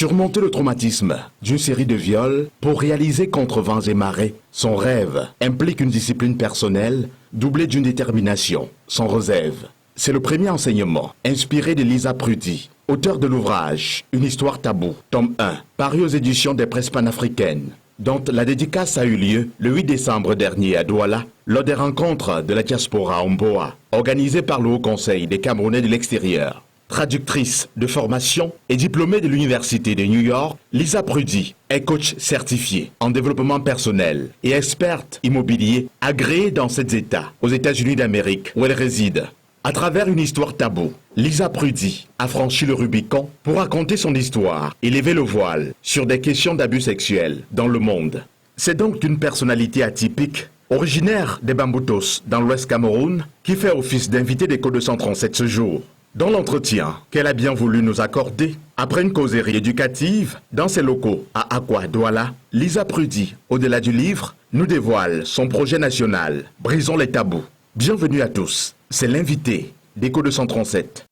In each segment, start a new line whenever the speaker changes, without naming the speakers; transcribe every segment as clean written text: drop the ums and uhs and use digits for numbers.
Surmonter le traumatisme d'une série de viols pour réaliser contre vents et marées son rêve implique une discipline personnelle doublée d'une détermination sans réserve. C'est le premier enseignement inspiré de Lisa Prudy, auteure de l'ouvrage Une histoire taboue, tome 1, paru aux éditions des presses panafricaines, dont la dédicace a eu lieu le 8 décembre dernier à Douala, lors des rencontres de la diaspora Omboa, organisées par le Haut Conseil des Camerounais de l'extérieur. Traductrice de formation et diplômée de l'Université de New York, Lisa Prudy est coach certifiée en développement personnel et experte immobilier agréée dans 7 États, aux États-Unis d'Amérique, où elle réside. À travers une histoire taboue, Lisa Prudy a franchi le Rubicon pour raconter son histoire et lever le voile sur des questions d'abus sexuels dans le monde. C'est donc d'une personnalité atypique, originaire des Bamboutos dans l'Ouest Cameroun, qui fait office d'invité d'Écho 237 ce jour. Dans l'entretien qu'elle a bien voulu nous accorder, après une causerie éducative dans ses locaux à Akwa Douala, Lisa Prudy, au-delà du livre, nous dévoile son projet national « Brisons les tabous ». Bienvenue à tous, c'est l'invité d'Écho 237.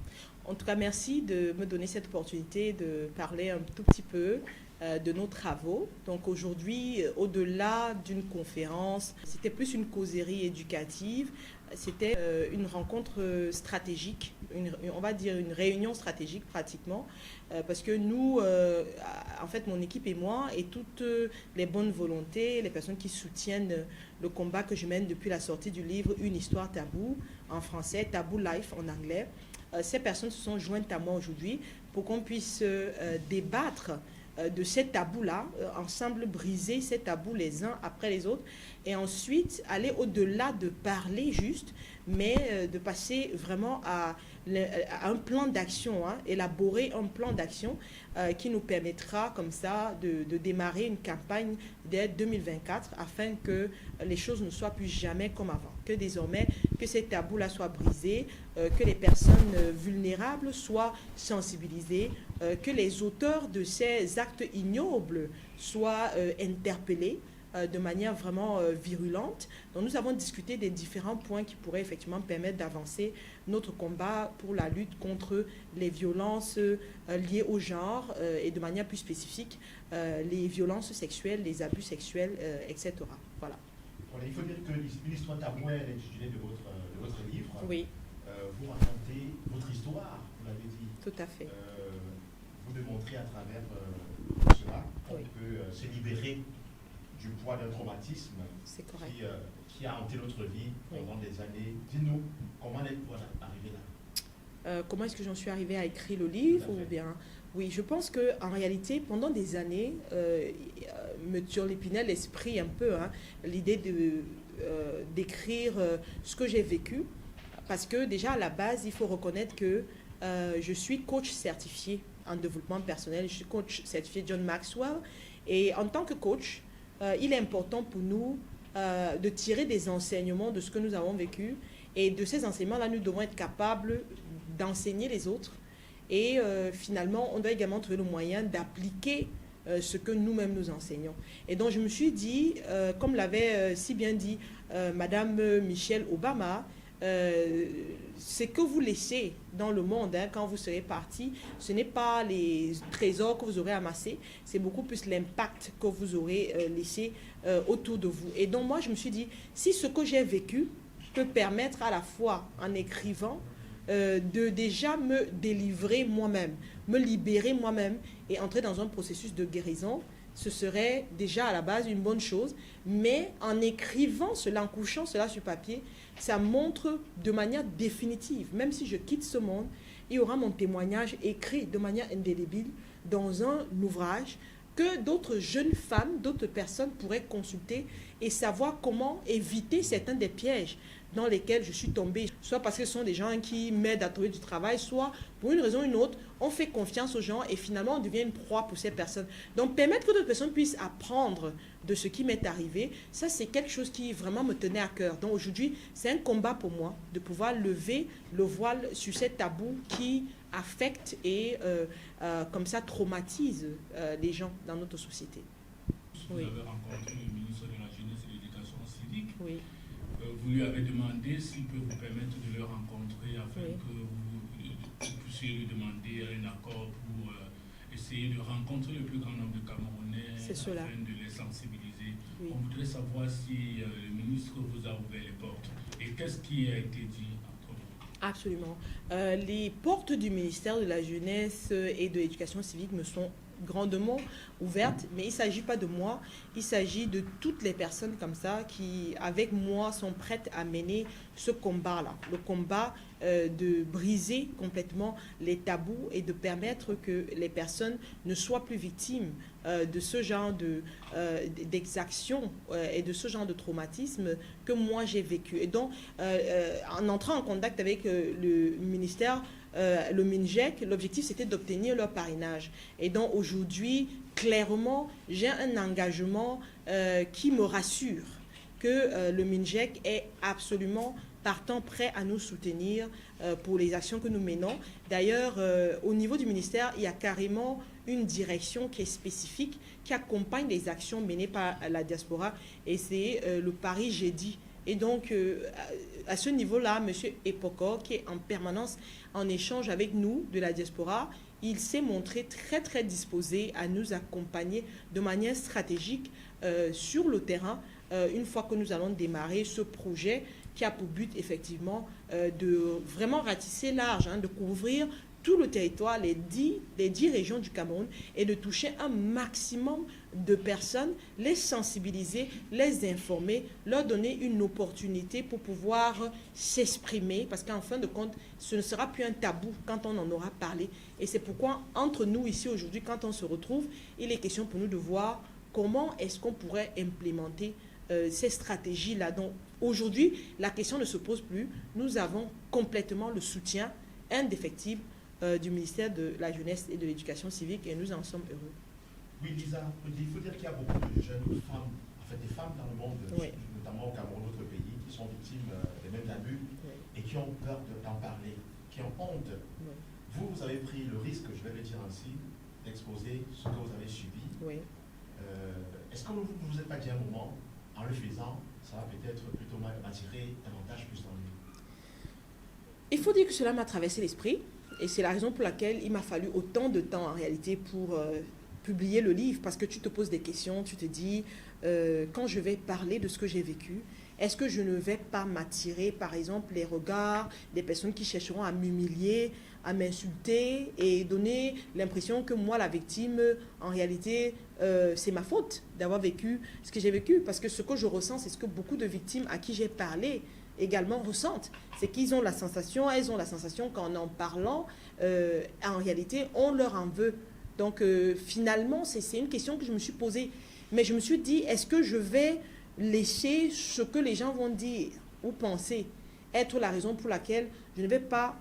En tout cas, merci de me donner cette opportunité de parler un tout petit peu de nos travaux. Donc aujourd'hui, au-delà d'une conférence, c'était plus une causerie éducative. C'était une rencontre stratégique, on va dire une réunion stratégique pratiquement, parce que nous, en fait mon équipe et moi, et toutes les bonnes volontés, les personnes qui soutiennent le combat que je mène depuis la sortie du livre Une histoire taboue, en français, Taboo Life en anglais, ces personnes se sont jointes à moi aujourd'hui pour qu'on puisse débattre de ces tabous-là, ensemble briser ces tabous les uns après les autres, et ensuite aller au-delà de parler juste, mais de passer vraiment à un plan d'action, élaborer un plan d'action qui nous permettra comme ça de démarrer une campagne dès 2024 afin que les choses ne soient plus jamais comme avant, que désormais que ces tabous-là soient brisés, que les personnes vulnérables soient sensibilisées, que les auteurs de ces actes ignobles soient interpellés de manière vraiment virulente. Donc nous avons discuté des différents points qui pourraient effectivement permettre d'avancer notre combat pour la lutte contre les violences liées au genre et de manière plus spécifique les violences sexuelles, les abus sexuels, etc. Voilà.
Voilà, il faut dire que Une histoire taboue est l'intitulé de votre livre.
Oui.
Vous racontez votre histoire, vous l'avez dit.
Tout à fait.
Vous démontrez à travers cela qu'on peut se libérer du poids d'un traumatisme qui a hanté notre vie pendant des années. Dis-nous, comment êtes-vous arrivé là?
Comment est-ce que j'en suis arrivée à écrire le livre ou bien... Oui, je pense qu'en réalité, pendant des années, me turlupinait l'esprit un peu, l'idée d'écrire ce que j'ai vécu. Parce que déjà, à la base, il faut reconnaître que je suis coach certifié en développement personnel. Je suis coach certifié John Maxwell. Et en tant que coach, il est important pour nous de tirer des enseignements de ce que nous avons vécu. Et de ces enseignements-là, nous devons être capables d'enseigner les autres. Et finalement, on doit également trouver le moyen d'appliquer ce que nous-mêmes nous enseignons. Et donc, je me suis dit, comme l'avait si bien dit Madame Michelle Obama, ce que vous laissez dans le monde quand vous serez parti, ce n'est pas les trésors que vous aurez amassés, c'est beaucoup plus l'impact que vous aurez laissé autour de vous. Et donc moi, je me suis dit, si ce que j'ai vécu peut permettre à la fois en écrivant, de déjà me délivrer moi-même, me libérer moi-même et entrer dans un processus de guérison, ce serait déjà à la base une bonne chose, mais en écrivant cela, en couchant cela sur papier, ça montre de manière définitive, même si je quitte ce monde, il y aura mon témoignage écrit de manière indélébile dans un ouvrage que d'autres jeunes femmes, d'autres personnes pourraient consulter et savoir comment éviter certains des pièges dans lesquels je suis tombée, soit parce que ce sont des gens qui m'aident à trouver du travail, soit pour une raison ou une autre, on fait confiance aux gens et finalement on devient une proie pour ces personnes. Donc permettre que d'autres personnes puissent apprendre de ce qui m'est arrivé, ça c'est quelque chose qui vraiment me tenait à cœur. Donc aujourd'hui, c'est un combat pour moi de pouvoir lever le voile sur ces tabous qui affectent et comme ça traumatisent les gens dans notre société.
Vous avez rencontré le ministre de la Jeunesse et de l'Éducation civique.
Oui.
Vous lui avez demandé s'il peut vous permettre de le rencontrer afin que vous puissiez lui demander un accord pour essayer de rencontrer le plus grand nombre de Camerounais afin de les sensibiliser. Oui. On voudrait savoir si le ministre vous a ouvert les portes et qu'est-ce qui a été dit entre vous.
Absolument. Les portes du ministère de la Jeunesse et de l'Éducation civique me sont grandement ouverte, mais il ne s'agit pas de moi, il s'agit de toutes les personnes comme ça qui, avec moi, sont prêtes à mener ce combat-là, le combat de briser complètement les tabous et de permettre que les personnes ne soient plus victimes de ce genre d'exactions et de ce genre de traumatisme que moi j'ai vécu. Et donc, en entrant en contact avec le ministère, le MINJEC, l'objectif c'était d'obtenir leur parrainage. Et donc aujourd'hui, clairement, j'ai un engagement qui me rassure que le MINJEC est absolument partant, prêt à nous soutenir pour les actions que nous menons. D'ailleurs, au niveau du ministère, il y a carrément une direction qui est spécifique, qui accompagne les actions menées par la diaspora, et c'est le Paris Jeudi. Et donc, à ce niveau-là, M. Epokor, qui est en permanence en échange avec nous de la diaspora, il s'est montré très, très disposé à nous accompagner de manière stratégique sur le terrain, une fois que nous allons démarrer ce projet qui a pour but, effectivement, de vraiment ratisser large, de couvrir tout le territoire, les 10 régions du Cameroun, et de toucher un maximum de personnes, les sensibiliser, les informer, leur donner une opportunité pour pouvoir s'exprimer, parce qu'en fin de compte, ce ne sera plus un tabou quand on en aura parlé. Et c'est pourquoi, entre nous ici aujourd'hui, quand on se retrouve, il est question pour nous de voir comment est-ce qu'on pourrait implémenter ces stratégies-là. Donc aujourd'hui, la question ne se pose plus. Nous avons complètement le soutien indéfectible du ministère de la Jeunesse et de l'Éducation civique, et nous en sommes heureux.
Oui, Lisa, il faut dire qu'il y a beaucoup de jeunes femmes, en fait des femmes dans le monde, oui, notamment au Cameroun, notre pays, qui sont victimes des mêmes abus, oui, et qui ont peur d'en parler, qui ont honte. Oui. Vous avez pris le risque, je vais le dire ainsi, d'exposer ce que vous avez subi. Oui. Est-ce que vous ne vous êtes pas dit un moment, en le faisant, ça va peut-être plutôt m'attirer davantage plus en lui?
Il faut dire que cela m'a traversé l'esprit. Et c'est la raison pour laquelle il m'a fallu autant de temps en réalité pour publier le livre. Parce que tu te poses des questions, tu te dis, quand je vais parler de ce que j'ai vécu, est-ce que je ne vais pas m'attirer, par exemple, les regards des personnes qui chercheront à m'humilier, à m'insulter et donner l'impression que moi, la victime, en réalité, c'est ma faute d'avoir vécu ce que j'ai vécu. Parce que ce que je ressens, c'est ce que beaucoup de victimes à qui j'ai parlé également ressentent. C'est qu'ils ont la sensation, elles ont la sensation qu'en en parlant, en réalité, on leur en veut. Donc finalement, c'est une question que je me suis posée. Mais je me suis dit, est-ce que je vais laisser ce que les gens vont dire ou penser être la raison pour laquelle je ne vais pas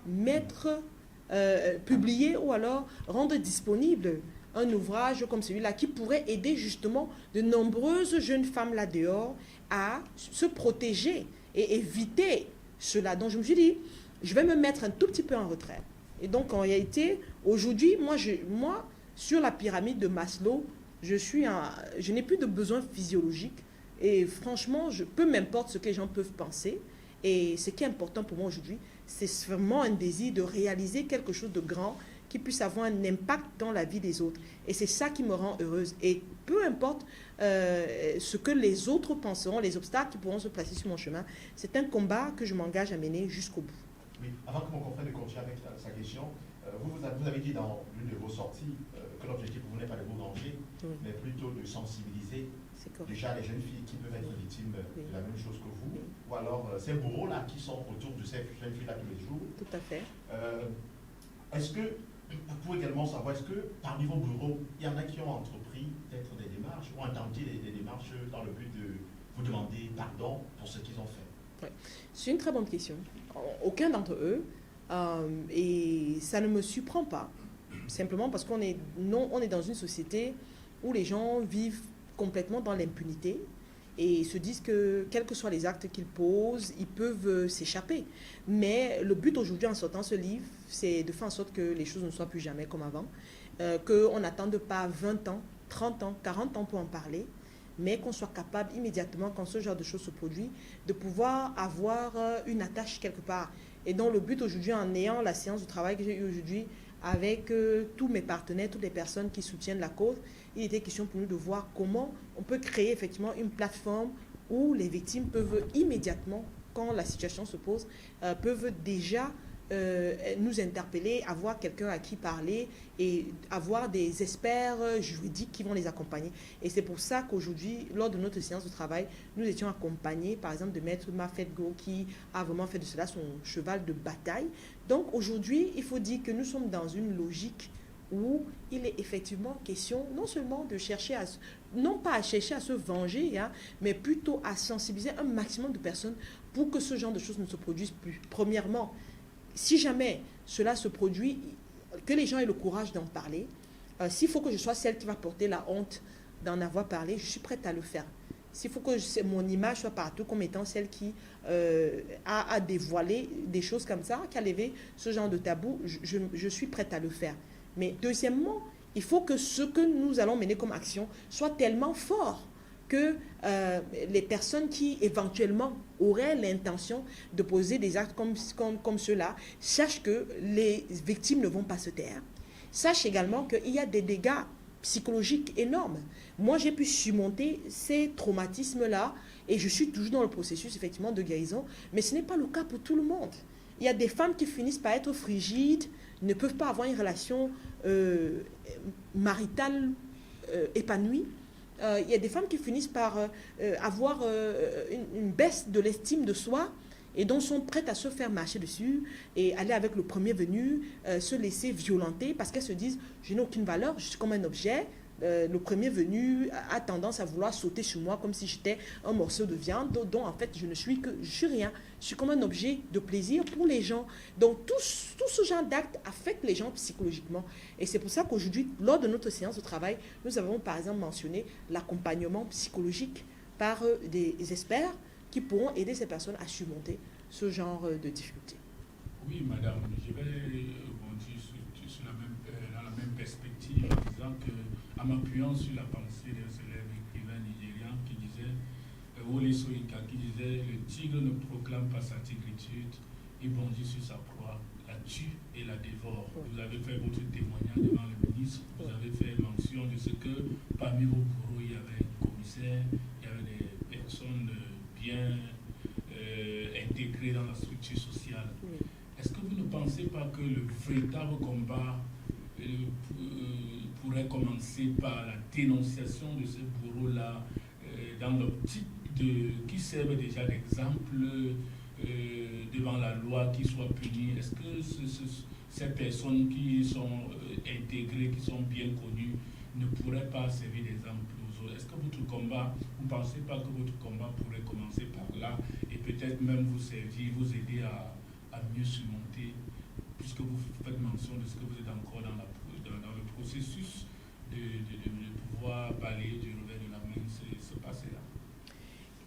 publier ou alors rendre disponible un ouvrage comme celui-là qui pourrait aider justement de nombreuses jeunes femmes là dehors à se protéger et éviter cela. Donc je me suis dit, je vais me mettre un tout petit peu en retrait. Et donc en réalité, aujourd'hui, moi, sur la pyramide de Maslow, je n'ai plus de besoins physiologiques. Et franchement, peu m'importe ce que les gens peuvent penser. Et ce qui est important pour moi aujourd'hui, c'est vraiment un désir de réaliser quelque chose de grand qui puisse avoir un impact dans la vie des autres. Et c'est ça qui me rend heureuse. Et peu importe ce que les autres penseront, les obstacles qui pourront se placer sur mon chemin, c'est un combat que je m'engage à mener jusqu'au bout.
Oui, avant que mon confrère ne continue avec sa question, vous avez dit dans l'une de vos sorties que l'objectif pour vous n'est pas de vous venger, oui, mais plutôt de sensibiliser déjà les jeunes filles qui peuvent être victimes oui, de la même chose que vous, oui, ou alors ces bourreaux-là qui sont autour de ces jeunes filles-là tous les jours.
Tout à fait.
Est-ce que pour également savoir, est-ce que parmi vos bureaux, il y en a qui ont entrepris peut-être des démarches ou intenté des démarches dans le but de vous demander pardon pour ce qu'ils ont fait?
Ouais. C'est une très bonne question. Aucun d'entre eux, et ça ne me surprend pas, simplement parce qu'on est dans une société où les gens vivent complètement dans l'impunité et se disent que, quels que soient les actes qu'ils posent, ils peuvent s'échapper. Mais le but aujourd'hui, en sortant ce livre, c'est de faire en sorte que les choses ne soient plus jamais comme avant, qu'on n'attende pas 20 ans, 30 ans, 40 ans pour en parler, mais qu'on soit capable immédiatement, quand ce genre de choses se produit, de pouvoir avoir une attache quelque part. Et donc le but aujourd'hui, en ayant la séance de travail que j'ai eue aujourd'hui avec tous mes partenaires, toutes les personnes qui soutiennent la cause, il était question pour nous de voir comment on peut créer effectivement une plateforme où les victimes peuvent immédiatement, quand la situation se pose, peuvent déjà nous interpeller, avoir quelqu'un à qui parler et avoir des experts juridiques qui vont les accompagner. Et c'est pour ça qu'aujourd'hui, lors de notre séance de travail, nous étions accompagnés, par exemple, de Maître Mafetgo, qui a vraiment fait de cela son cheval de bataille. Donc aujourd'hui, il faut dire que nous sommes dans une logique où il est effectivement question non seulement de chercher à, non pas à chercher à se venger, hein, mais plutôt à sensibiliser un maximum de personnes pour que ce genre de choses ne se produisent plus. Premièrement, si jamais cela se produit, que les gens aient le courage d'en parler. S'il faut que je sois celle qui va porter la honte d'en avoir parlé, je suis prête à le faire. S'il faut que mon image soit partout comme étant celle qui a dévoilé des choses comme ça, qui a levé ce genre de tabou, je suis prête à le faire. Mais deuxièmement, il faut que ce que nous allons mener comme action soit tellement fort que les personnes qui éventuellement auraient l'intention de poser des actes comme ceux-là sachent que les victimes ne vont pas se taire. Sachent également qu'il y a des dégâts psychologiques énormes. Moi, j'ai pu surmonter ces traumatismes-là et je suis toujours dans le processus effectivement de guérison, mais ce n'est pas le cas pour tout le monde. Il y a des femmes qui finissent par être frigides, ne peuvent pas avoir une relation maritale épanouie. Il y a des femmes qui finissent par avoir une baisse de l'estime de soi et donc sont prêtes à se faire marcher dessus et aller avec le premier venu, se laisser violenter parce qu'elles se disent « je n'ai aucune valeur, je suis comme un objet ». Le premier venu a tendance à vouloir sauter sur moi comme si j'étais un morceau de viande dont en fait je suis rien. Je suis comme un objet de plaisir pour les gens. Donc tout ce genre d'actes affecte les gens psychologiquement. Et c'est pour ça qu'aujourd'hui, lors de notre séance de travail, nous avons par exemple mentionné l'accompagnement psychologique par des experts qui pourront aider ces personnes à surmonter ce genre de difficultés.
Oui, madame, je vais rebondir dans la même perspective en disant que, en m'appuyant sur la pensée d'un célèbre écrivain nigérian qui disait, Wole Soyinka, qui disait « Le tigre ne proclame pas sa tigritude, il bondit sur sa proie, la tue et la dévore. » Vous avez fait votre témoignage devant le ministre, vous avez fait mention de ce que parmi vos bourreaux, il y avait un commissaire, il y avait des personnes bien intégrées dans la structure sociale. Est-ce que vous ne pensez pas que le véritable combat pourrait commencer par la dénonciation de ces bourreaux-là dans l'optique qui servent déjà d'exemple devant la loi, qui soient punis? Est-ce que ces personnes qui sont intégrées, qui sont bien connues, ne pourraient pas servir d'exemple aux autres? Est-ce que votre combat, vous ne pensez pas que votre combat pourrait commencer par là et peut-être même vous servir, vous aider à mieux surmonter, puisque vous faites mention de ce que vous êtes encore dans le processus de pouvoir balayer du revers de la main ce passé-là?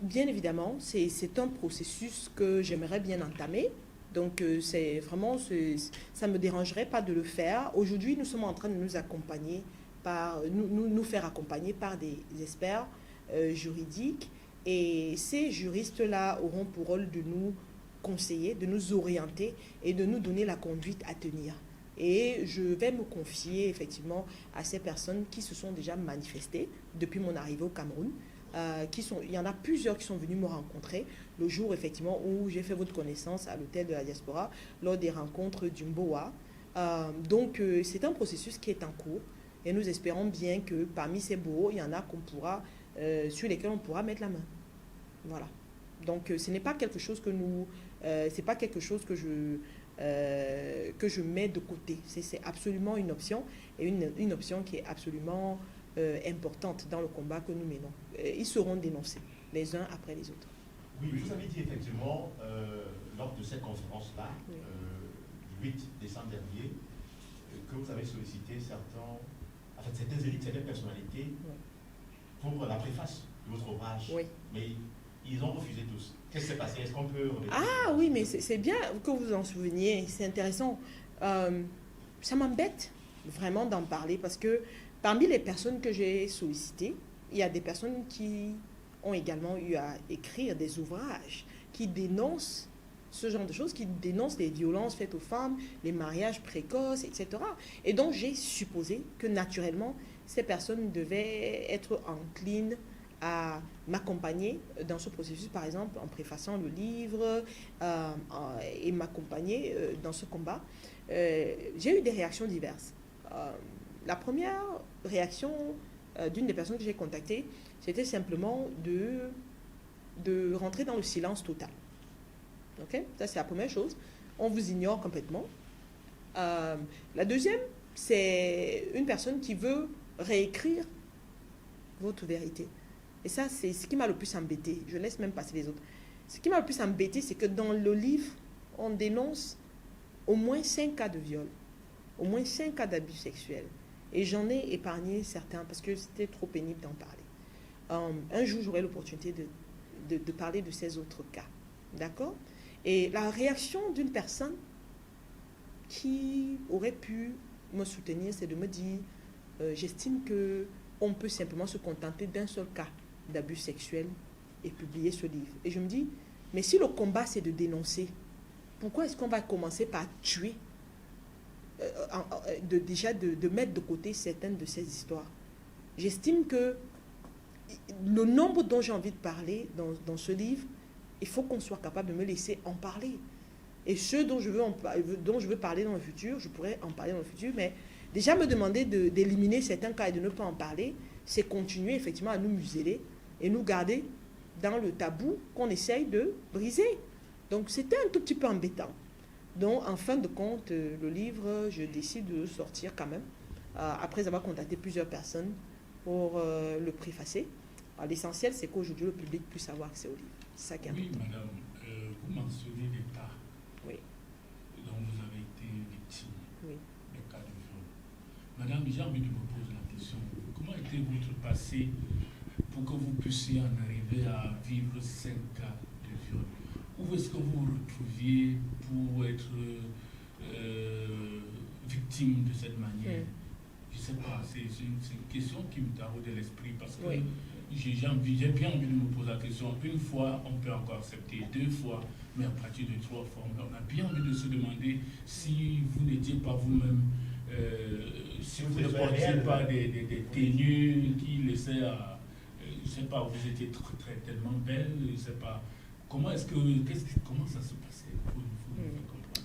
Bien évidemment, c'est un processus que j'aimerais bien entamer. Donc, c'est vraiment, ça ne me dérangerait pas de le faire. Aujourd'hui, nous sommes en train de nous accompagner nous faire accompagner par des experts juridiques. Et ces juristes-là auront pour rôle de nous conseiller, de nous orienter et de nous donner la conduite à tenir. Et je vais me confier effectivement à ces personnes qui se sont déjà manifestées depuis mon arrivée au Cameroun. Il y en a plusieurs qui sont venus me rencontrer le jour effectivement où j'ai fait votre connaissance à l'hôtel de la diaspora lors des rencontres du Mboa. Donc c'est un processus qui est en cours et nous espérons bien que parmi ces bourreaux, il y en a sur lesquels on pourra mettre la main. Voilà. Donc ce n'est pas quelque chose que c'est pas quelque chose que je mets de côté. C'est absolument une option et une option qui est absolument importante dans le combat que nous menons. Ils seront dénoncés les uns après les autres.
Oui, vous avez dit effectivement lors de cette conférence-là, oui, du 8 décembre dernier, que vous avez sollicité certaines élites, certaines personnalités, oui, pour la préface de votre ouvrage.
Oui.
Mais ils ont refusé tous. Qu'est-ce qui s'est passé? Est-ce qu'on peut...
Ah oui, mais c'est bien que vous en souveniez. C'est intéressant. Ça m'embête vraiment d'en parler parce que parmi les personnes que j'ai sollicitées, il y a des personnes qui ont également eu à écrire des ouvrages qui dénoncent ce genre de choses, qui dénoncent les violences faites aux femmes, les mariages précoces, etc. Et donc, j'ai supposé que naturellement, ces personnes devaient être enclines à m'accompagner dans ce processus, par exemple, en préfaçant le livre et m'accompagner dans ce combat. J'ai eu des réactions diverses. La première réaction d'une des personnes que j'ai contactées, c'était simplement de rentrer dans le silence total. Okay? Ça, c'est la première chose. On vous ignore complètement. La deuxième, c'est une personne qui veut réécrire votre vérité. Et ça, c'est ce qui m'a le plus embêté. Je laisse même passer les autres. Ce qui m'a le plus embêté, c'est que dans le livre, on dénonce au moins 5 cas de viol, au moins 5 cas d'abus sexuels. Et j'en ai épargné certains parce que c'était trop pénible d'en parler. Un jour, j'aurai l'opportunité de parler de ces autres cas. D'accord? Et la réaction d'une personne qui aurait pu me soutenir, c'est de me dire, j'estime qu'on peut simplement se contenter d'un seul cas d'abus sexuels et publier ce livre. Et je me dis, mais si le combat c'est de dénoncer, pourquoi est-ce qu'on va commencer par tuer, de mettre de côté certaines de ces histoires? J'estime que le nombre dont j'ai envie de parler dans ce livre, il faut qu'on soit capable de me laisser en parler. Et ceux dont je veux parler dans le futur, je pourrais en parler dans le futur, mais déjà me demander d'éliminer certains cas et de ne pas en parler, c'est continuer effectivement à nous museler et nous garder dans le tabou qu'on essaye de briser. Donc c'était un tout petit peu embêtant. Donc en fin de compte, le livre, je décide de le sortir quand même, après avoir contacté plusieurs personnes pour le préfacer. L'essentiel, c'est qu'aujourd'hui, le public puisse avoir accès au livre. C'est ça qui est important.
Oui, madame, vous mentionnez des cas dont vous avez été victime, des cas de viol. Madame, j'ai envie de vous poser la question. Comment était votre passé pour que vous puissiez en arriver à vivre 5 cas de viol? Où est-ce que vous vous retrouviez pour être victime de cette manière? Je ne sais pas, c'est une question qui me taraude de l'esprit parce que j'ai bien envie de me poser la question. Une fois, on peut encore accepter, 2 fois, mais à partir de 3 fois, on a bien envie de se demander si vous n'étiez pas vous-même, si vous ne portiez pas des tenues qui laissaient à... je ne sais pas, vous étiez tellement belle, je ne sais pas. Comment ça se passait? Vous comprendre ça?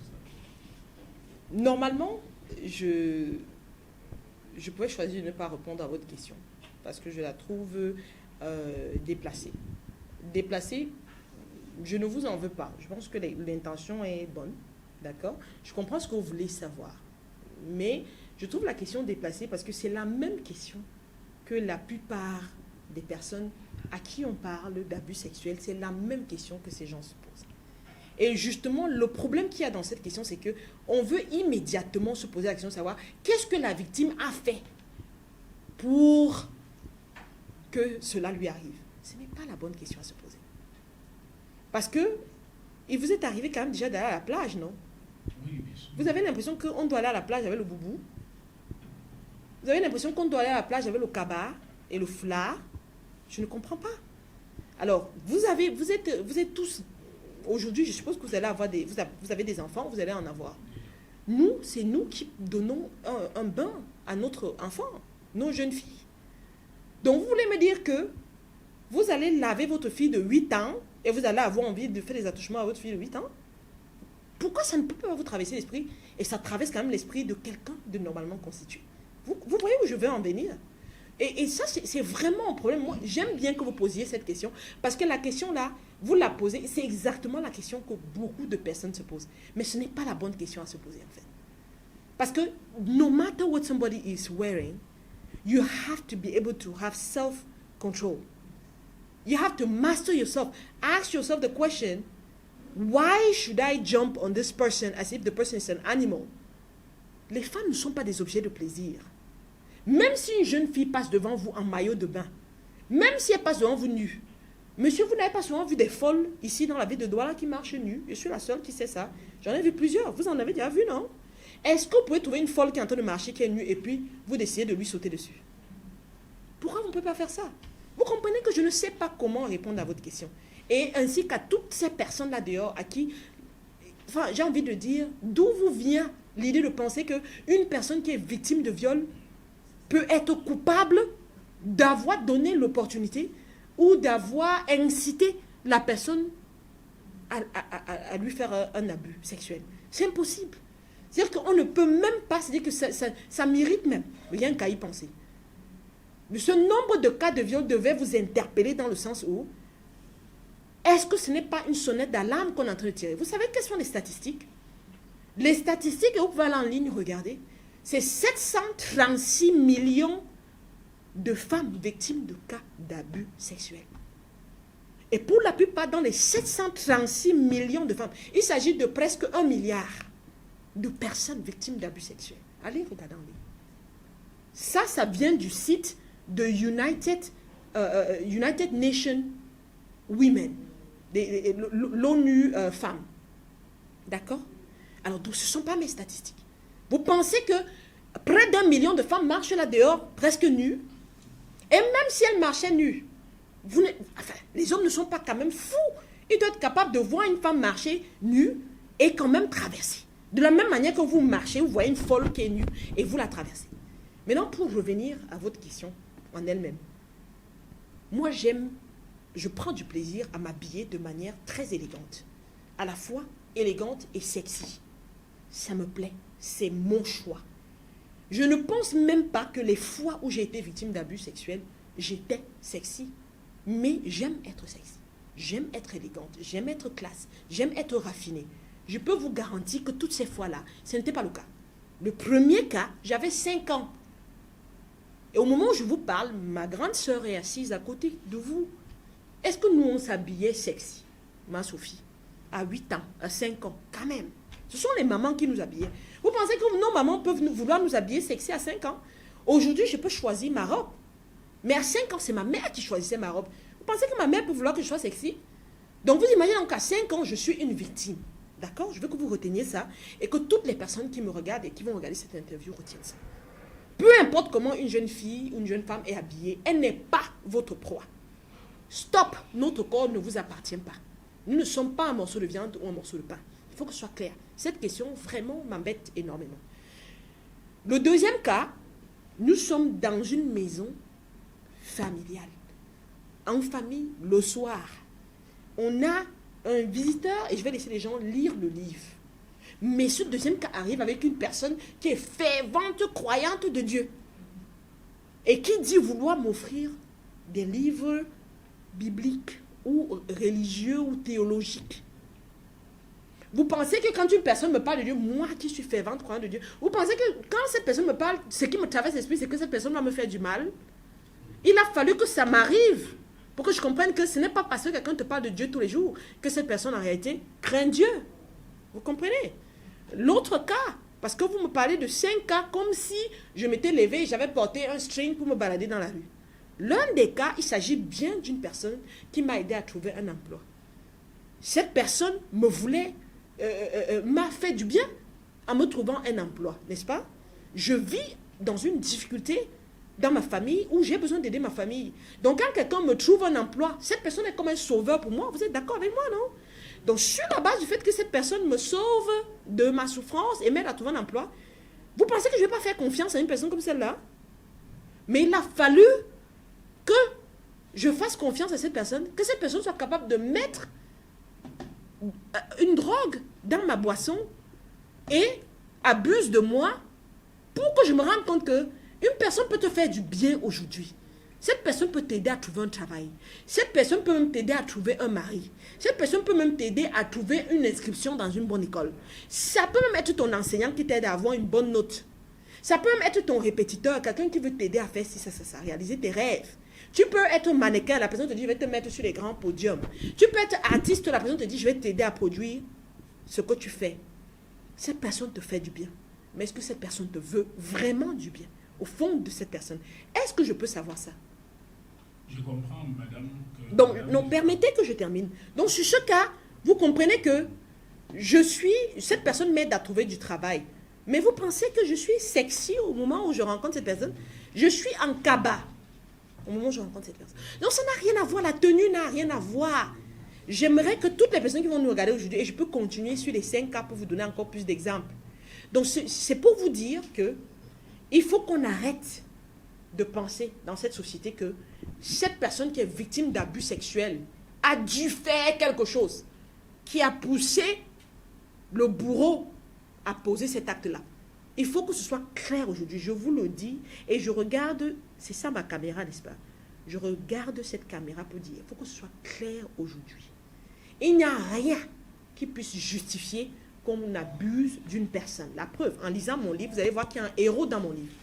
Normalement, je pourrais choisir de ne pas répondre à votre question parce que je la trouve déplacée. Déplacée, je ne vous en veux pas. Je pense que l'intention est bonne, d'accord? Je comprends ce que vous voulez savoir. Mais je trouve la question déplacée parce que c'est la même question que la plupart des personnes à qui on parle d'abus sexuels, c'est la même question que ces gens se posent. Et justement, le problème qu'il y a dans cette question, c'est qu'on veut immédiatement se poser la question de savoir qu'est-ce que la victime a fait pour que cela lui arrive. Ce n'est pas la bonne question à se poser. Parce que il vous est arrivé quand même déjà d'aller à la plage, non?
Oui, bien sûr.
Vous avez l'impression qu'on doit aller à la plage avec le boubou. Vous avez l'impression qu'on doit aller à la plage avec le cabas et le foulard. Je ne comprends pas. Alors, vous êtes tous... Aujourd'hui, je suppose que vous allez avoir vous avez des enfants, vous allez en avoir. Nous, c'est nous qui donnons un bain à notre enfant, nos jeunes filles. Donc, vous voulez me dire que vous allez laver votre fille de 8 ans et vous allez avoir envie de faire des attouchements à votre fille de 8 ans? Pourquoi ça ne peut pas vous traverser l'esprit? Et ça traverse quand même l'esprit de quelqu'un de normalement constitué. Vous voyez où je veux en venir? Et ça, c'est vraiment un problème. Moi, j'aime bien que vous posiez cette question parce que la question là, vous la posez, c'est exactement la question que beaucoup de personnes se posent. Mais ce n'est pas la bonne question à se poser en fait. Parce que no matter what somebody is wearing, you have to be able to have self-control. You have to master yourself. Ask yourself the question, why should I jump on this person as if the person is an animal? Les femmes ne sont pas des objets de plaisir. Même si une jeune fille passe devant vous en maillot de bain, même si elle passe devant vous nue, monsieur, vous n'avez pas souvent vu des folles ici dans la ville de Douala qui marchent nues? Je suis la seule qui sait ça. J'en ai vu plusieurs. Vous en avez déjà vu, non? Est-ce que vous pouvez trouver une folle qui est en train de marcher, qui est nue, et puis vous décidez de lui sauter dessus? Pourquoi vous ne pouvez pas faire ça? Vous comprenez que je ne sais pas comment répondre à votre question. Et ainsi qu'à toutes ces personnes là dehors à qui enfin, j'ai envie de dire, d'où vous vient l'idée de penser qu'une personne qui est victime de viol peut être coupable d'avoir donné l'opportunité ou d'avoir incité la personne à lui faire un abus sexuel. C'est impossible. C'est-à-dire qu'on ne peut même pas se dire que ça mérite même. Rien qu'à y penser. Ce nombre de cas de viol devait vous interpeller dans le sens où est-ce que ce n'est pas une sonnette d'alarme qu'on est en train de tirer? Vous savez quelles sont les statistiques? Les statistiques, vous pouvez aller en ligne regarder, c'est 736 millions de femmes victimes de cas d'abus sexuels. Et pour la plupart, dans les 736 millions de femmes, il s'agit de presque 1 milliard de personnes victimes d'abus sexuels. Allez regarder en ligne. Ça vient du site de United Nations Women, l'ONU Femmes. D'accord? Alors, donc, ce ne sont pas mes statistiques. Vous pensez que près d'1 million de femmes marchent là dehors, presque nues, et même si elles marchaient nues, les hommes ne sont pas quand même fous. Ils doivent être capables de voir une femme marcher nue et quand même traverser. De la même manière que vous marchez, vous voyez une folle qui est nue et vous la traversez. Maintenant, pour revenir à votre question en elle-même, moi je prends du plaisir à m'habiller de manière très élégante. À la fois élégante et sexy. Ça me plaît, c'est mon choix. Je ne pense même pas que les fois où j'ai été victime d'abus sexuels, j'étais sexy. Mais j'aime être sexy, j'aime être élégante, j'aime être classe, j'aime être raffinée. Je peux vous garantir que toutes ces fois-là, ce n'était pas le cas. Le premier cas, j'avais 5 ans. Et au moment où je vous parle, ma grande sœur est assise à côté de vous. Est-ce que nous, on s'habillait sexy, ma Sophie, à 8 ans, à 5 ans, quand même. Ce sont les mamans qui nous habillaient. Vous pensez que nos mamans peuvent vouloir nous habiller sexy à 5 ans? Aujourd'hui, je peux choisir ma robe. Mais à 5 ans, c'est ma mère qui choisissait ma robe. Vous pensez que ma mère peut vouloir que je sois sexy? Donc, vous imaginez donc qu'à 5 ans, je suis une victime. D'accord? Je veux que vous reteniez ça et que toutes les personnes qui me regardent et qui vont regarder cette interview retiennent ça. Peu importe comment une jeune fille ou une jeune femme est habillée, elle n'est pas votre proie. Stop! Notre corps ne vous appartient pas. Nous ne sommes pas un morceau de viande ou un morceau de pain. Il faut que ce soit clair. Cette question vraiment m'embête énormément. Le deuxième cas, nous sommes dans une maison familiale. En famille, le soir, on a un visiteur et je vais laisser les gens lire le livre. Mais ce deuxième cas arrive avec une personne qui est fervente croyante de Dieu et qui dit vouloir m'offrir des livres bibliques ou religieux ou théologiques. Vous pensez que quand une personne me parle de Dieu, moi qui suis fervente croyante de Dieu, vous pensez que quand cette personne me parle, ce qui me traverse l'esprit, c'est que cette personne va me faire du mal? Il a fallu que ça m'arrive pour que je comprenne que ce n'est pas parce que quelqu'un te parle de Dieu tous les jours que cette personne en réalité craint Dieu. Vous comprenez? L'autre cas, parce que vous me parlez de 5 cas comme si je m'étais levé et j'avais porté un string pour me balader dans la rue. L'un des cas, il s'agit bien d'une personne qui m'a aidé à trouver un emploi. Cette personne me voulait, m'a fait du bien en me trouvant un emploi, n'est-ce pas? Je vis dans une difficulté dans ma famille où j'ai besoin d'aider ma famille. Donc quand quelqu'un me trouve un emploi, cette personne est comme un sauveur pour moi. Vous êtes d'accord avec moi, non? Donc sur la base du fait que cette personne me sauve de ma souffrance et m'aide à trouver un emploi, vous pensez que je ne vais pas faire confiance à une personne comme celle-là? Mais il a fallu que je fasse confiance à cette personne, que cette personne soit capable de mettre une drogue dans ma boisson et abuse de moi pour que je me rende compte que une personne peut te faire du bien aujourd'hui. Cette personne peut t'aider à trouver un travail. Cette personne peut même t'aider à trouver un mari. Cette personne peut même t'aider à trouver une inscription dans une bonne école. Ça peut même être ton enseignant qui t'aide à avoir une bonne note. Ça peut même être ton répétiteur, quelqu'un qui veut t'aider à faire ça, réaliser tes rêves. Tu peux être mannequin, la personne te dit, je vais te mettre sur les grands podiums. Tu peux être artiste, la personne te dit, je vais t'aider à produire ce que tu fais. Cette personne te fait du bien. Mais est-ce que cette personne te veut vraiment du bien? Au fond de cette personne. Est-ce que je peux savoir ça?
Je comprends, madame.
Donc, non, permettez que je termine. Donc, sur ce cas, vous comprenez que cette personne m'aide à trouver du travail. Mais vous pensez que je suis sexy au moment où je rencontre cette personne? Je suis en cabas au moment où je rencontre cette personne. Donc, ça n'a rien à voir. La tenue n'a rien à voir. J'aimerais que toutes les personnes qui vont nous regarder aujourd'hui, et je peux continuer sur les 5 cas pour vous donner encore plus d'exemples. Donc, c'est pour vous dire que il faut qu'on arrête de penser dans cette société que cette personne qui est victime d'abus sexuels a dû faire quelque chose qui a poussé le bourreau à poser cet acte-là. Il faut que ce soit clair aujourd'hui. Je vous le dis et je regarde, c'est ça ma caméra, n'est-ce pas? Je regarde cette caméra pour dire, il faut que ce soit clair aujourd'hui. Il n'y a rien qui puisse justifier qu'on abuse d'une personne. La preuve, en lisant mon livre, vous allez voir qu'il y a un héros dans mon livre.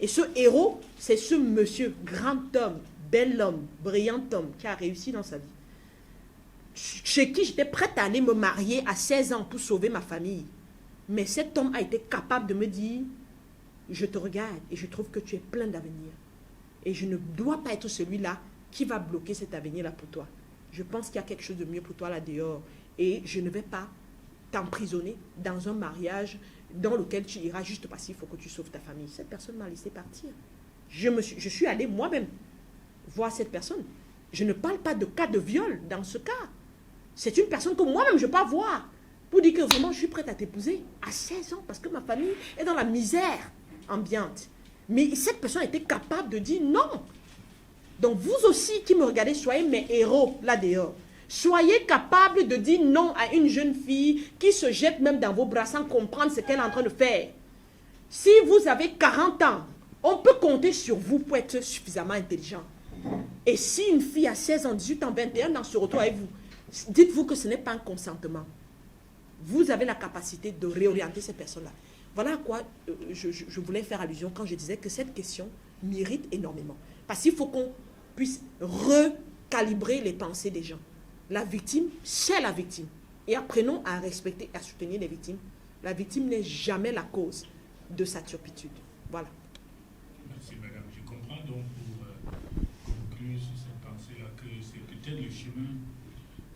Et ce héros, c'est ce monsieur, grand homme, bel homme, brillant homme, qui a réussi dans sa vie. Chez qui j'étais prête à aller me marier à 16 ans pour sauver ma famille. Mais cet homme a été capable de me dire, je te regarde et je trouve que tu es plein d'avenir. Et je ne dois pas être celui-là qui va bloquer cet avenir-là pour toi. Je pense qu'il y a quelque chose de mieux pour toi là dehors. Et je ne vais pas t'emprisonner dans un mariage dans lequel tu iras juste parce qu'il faut que tu sauves ta famille. Cette personne m'a laissé partir. Je suis allée moi-même voir cette personne. Je ne parle pas de cas de viol dans ce cas. C'est une personne que moi-même je ne peux pas voir pour dire que vraiment je suis prête à t'épouser à 16 ans parce que ma famille est dans la misère ambiante. Mais cette personne était capable de dire non. Donc vous aussi qui me regardez, soyez mes héros là dehors. Soyez capables de dire non à une jeune fille qui se jette même dans vos bras sans comprendre ce qu'elle est en train de faire. Si vous avez 40 ans, on peut compter sur vous pour être suffisamment intelligent. Et si une fille à 16 ans, 18 ans, 21 ans se retrouve avec vous, dites-vous que ce n'est pas un consentement. Vous avez la capacité de réorienter ces personnes-là. Voilà à quoi je voulais faire allusion quand je disais que cette question mérite énormément. Parce qu'il faut qu'on puisse recalibrer les pensées des gens. La victime, c'est la victime. Et apprenons à respecter et à soutenir les victimes. La victime n'est jamais la cause de sa turpitude. Voilà.
Merci, madame. Je comprends donc pour conclure sur cette pensée-là que c'est peut-être le chemin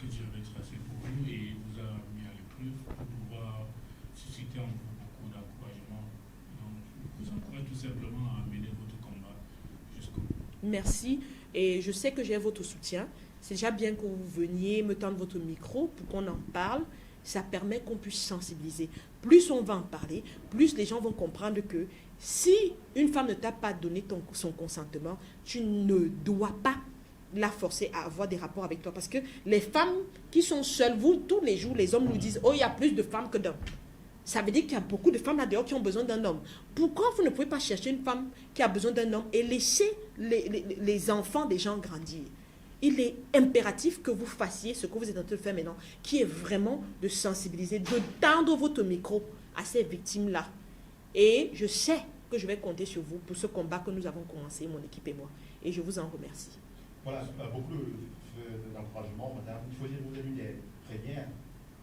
que Dieu avait tracé pour vous et vous a mis à l'épreuve pour pouvoir susciter en vous beaucoup d'encouragement. Donc, je vous encourage tout simplement à mener votre combat jusqu'au bout.
Merci. Et je sais que j'ai votre soutien. C'est déjà bien que vous veniez me tendre votre micro pour qu'on en parle. Ça permet qu'on puisse sensibiliser. Plus on va en parler, plus les gens vont comprendre que si une femme ne t'a pas donné son consentement, tu ne dois pas la forcer à avoir des rapports avec toi. Parce que les femmes qui sont seules, vous, tous les jours, les hommes nous disent « Oh, il y a plus de femmes que d'hommes ». Ça veut dire qu'il y a beaucoup de femmes là-dehors qui ont besoin d'un homme. Pourquoi vous ne pouvez pas chercher une femme qui a besoin d'un homme et laisser les enfants des gens grandir? Il est impératif que vous fassiez ce que vous êtes en train de faire maintenant, qui est vraiment de sensibiliser, de tendre votre micro à ces victimes-là. Et je sais que je vais compter sur vous pour ce combat que nous avons commencé, mon équipe et moi. Et je vous en remercie.
Voilà, beaucoup d'encouragement, madame. Il faut dire que vous êtes une des premières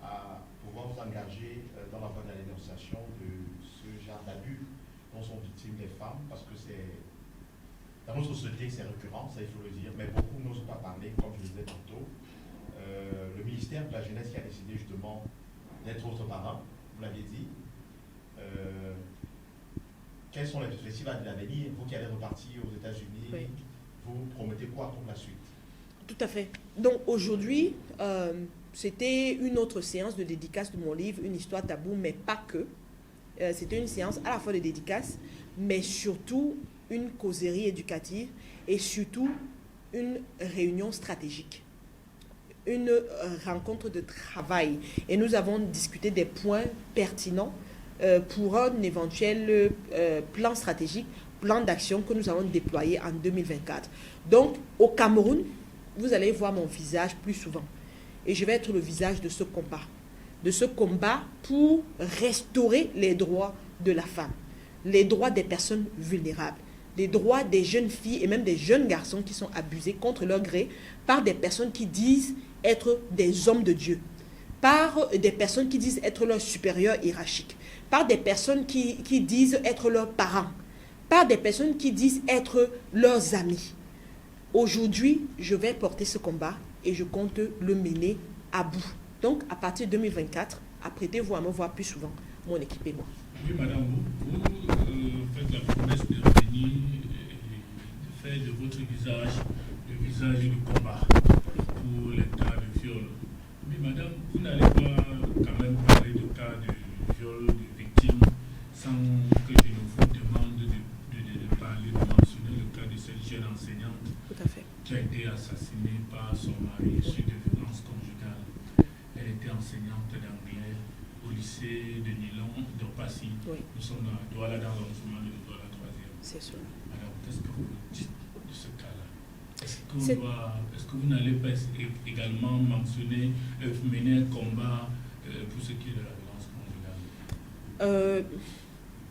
à pouvoir vous engager dans la voie de la dénonciation de ce genre d'abus dont sont victimes les femmes, parce que c'est... Dans notre société, c'est récurrent, ça il faut le dire, mais beaucoup n'osent pas parler, comme je le disais tantôt. Le ministère de la Jeunesse qui a décidé justement d'être votre parent, vous l'avez dit. Quelles sont les perspectives à l'avenir? Vous qui allez repartir aux États-Unis, oui. Vous promettez quoi pour la suite?
Tout à fait. Donc aujourd'hui, c'était une autre séance de dédicace de mon livre, Une histoire taboue, mais pas que. C'était une séance à la fois de dédicace, mais surtout une causerie éducative et surtout une réunion stratégique, une rencontre de travail. Et nous avons discuté des points pertinents pour un éventuel plan stratégique, plan d'action que nous allons déployer en 2024. Donc, au Cameroun, vous allez voir mon visage plus souvent. Et je vais être le visage de ce combat pour restaurer les droits de la femme, les droits des personnes vulnérables, les droits des jeunes filles et même des jeunes garçons qui sont abusés contre leur gré par des personnes qui disent être des hommes de Dieu, par des personnes qui disent être leurs supérieurs hiérarchiques, par des personnes qui disent être leurs parents, par des personnes qui disent être leurs amis. Aujourd'hui, je vais porter ce combat et je compte le mener à bout. Donc, à partir de 2024, apprêtez-vous à me voir plus souvent, mon équipe et moi.
Oui, madame, vous faites la promesse de revenir et de faire de votre visage le visage du combat pour les cas de viol sans que je ne vous demande de parler, de mentionner le cas de cette jeune enseignante qui a été assassinée par son mari suite de violences conjugales. Elle était enseignante d'anglais au lycée de Nilon, de Passy.
Oui.
Nous sommes à Douala, dans l'arrondissement de Douala 3e.
C'est sûr.
Alors, qu'est-ce que vous dites de ce cas-là? Est-ce que vous n'allez pas également mentionner, mener un combat pour ce qui est de la violence conjugale?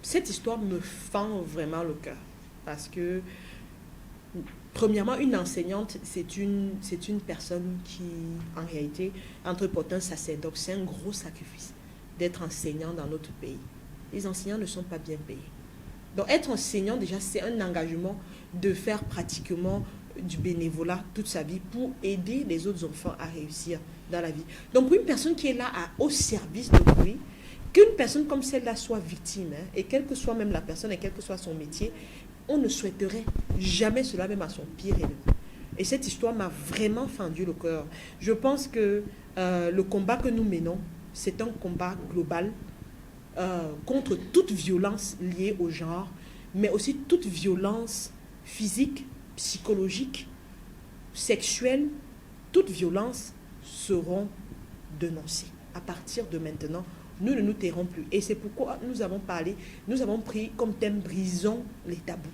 Cette histoire me fend vraiment le cœur parce que, premièrement, une enseignante, c'est une personne qui, en réalité, entreporte un sacerdoce. C'est un gros sacrifice d'être enseignant dans notre pays. Les enseignants ne sont pas bien payés. Donc, être enseignant, déjà, c'est un engagement de faire pratiquement du bénévolat toute sa vie pour aider les autres enfants à réussir dans la vie. Donc, pour une personne qui est là au service de lui, qu'une personne comme celle-là soit victime, et quelle que soit même la personne et quel que soit son métier, on ne souhaiterait jamais cela même à son pire ennemi. Et cette histoire m'a vraiment fendu le cœur. Je pense que le combat que nous menons, c'est un combat global contre toute violence liée au genre, mais aussi toute violence physique, psychologique, sexuelle. Toute violence seront dénoncées. À partir de maintenant, nous ne nous tairons plus. Et c'est pourquoi nous avons pris comme thème « Brisons les tabous ».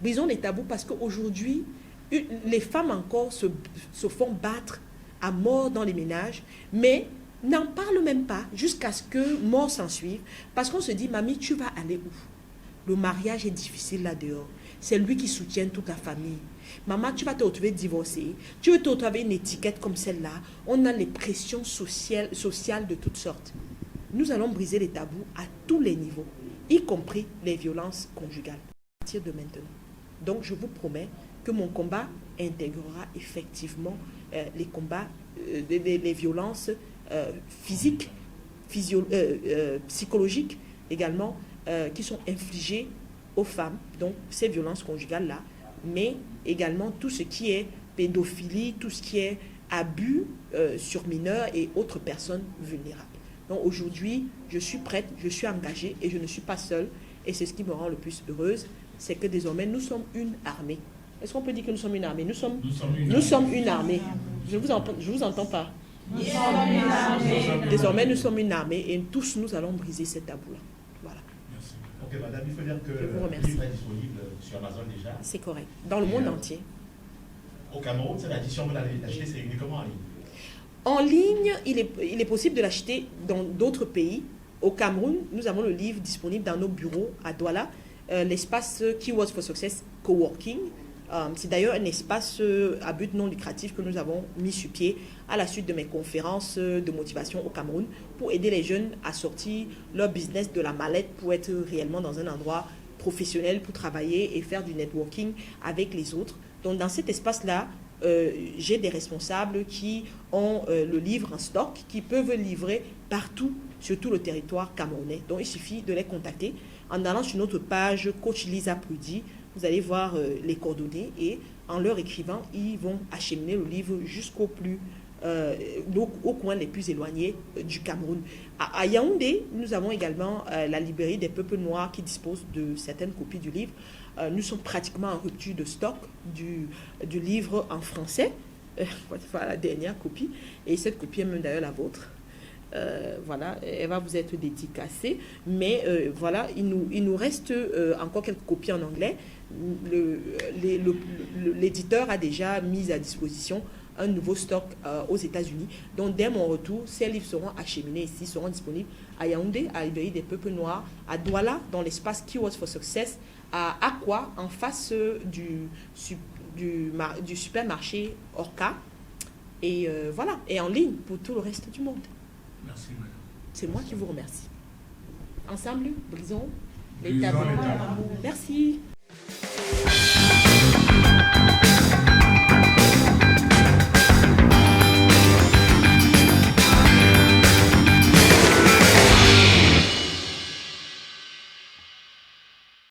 Brisons les tabous parce qu'aujourd'hui, les femmes encore se font battre à mort dans les ménages, mais n'en parlent même pas jusqu'à ce que mort s'en suive. Parce qu'on se dit, mamie, tu vas aller où? Le mariage est difficile là dehors. C'est lui qui soutient toute la famille. Maman, tu vas te retrouver divorcée. Tu veux te retrouver une étiquette comme celle-là. On a les pressions sociales de toutes sortes. Nous allons briser les tabous à tous les niveaux, y compris les violences conjugales, à partir de maintenant. Donc, je vous promets que mon combat intégrera effectivement les combats, les violences physiques, psychologiques également, qui sont infligées aux femmes, donc ces violences conjugales-là, mais également tout ce qui est pédophilie, tout ce qui est abus sur mineurs et autres personnes vulnérables. Donc aujourd'hui, je suis prête, je suis engagée et je ne suis pas seule. Et c'est ce qui me rend le plus heureuse, c'est que désormais, nous sommes une armée. Est-ce qu'on peut dire que nous sommes une armée? Nous sommes une armée. Je vous entends pas.
Nous sommes une armée.
Désormais, nous sommes une armée et tous, nous allons briser cet tabou-là. Voilà.
Merci. Ok, madame, il faut dire que
je vous remercie.
le livre est disponible sur Amazon déjà.
C'est correct. Dans le monde entier.
Au Cameroun, c'est l'édition, vous l'avez acheté, c'est uniquement en ligne.
En ligne, il est possible de l'acheter dans d'autres pays. Au Cameroun, nous avons le livre disponible dans nos bureaux à Douala, l'espace Keywords for Success Coworking. C'est d'ailleurs un espace à but non lucratif que nous avons mis sur pied à la suite de mes conférences de motivation au Cameroun pour aider les jeunes à sortir leur business de la mallette pour être réellement dans un endroit professionnel pour travailler et faire du networking avec les autres. Donc dans cet espace-là, j'ai des responsables qui ont le livre en stock, qui peuvent livrer partout sur tout le territoire camerounais. Donc il suffit de les contacter en allant sur notre page Coach Lisa Prudi. Vous allez voir les coordonnées et en leur écrivant, ils vont acheminer le livre jusqu'au au coin les plus éloignés du Cameroun. À Yaoundé, nous avons également la librairie des peuples noirs qui dispose de certaines copies du livre. Nous sommes pratiquement en rupture de stock du livre en français. Voilà la dernière copie. Et cette copie est même d'ailleurs la vôtre. Voilà, elle va vous être dédicacée. Mais voilà, il nous reste encore quelques copies en anglais. L'éditeur a déjà mis à disposition un nouveau stock aux États-Unis. Donc, dès mon retour, ces livres seront acheminés ici, seront disponibles à Yaoundé, à la librairie des peuples noirs, à Douala, dans l'espace Keywords for Success, à Aqua, en face du supermarché Orca. Et voilà, et en ligne pour tout le reste du monde.
Merci, madame.
C'est moi qui vous remercie. Ensemble, brisons les
Brisons
tabous.
les tabous.
Merci.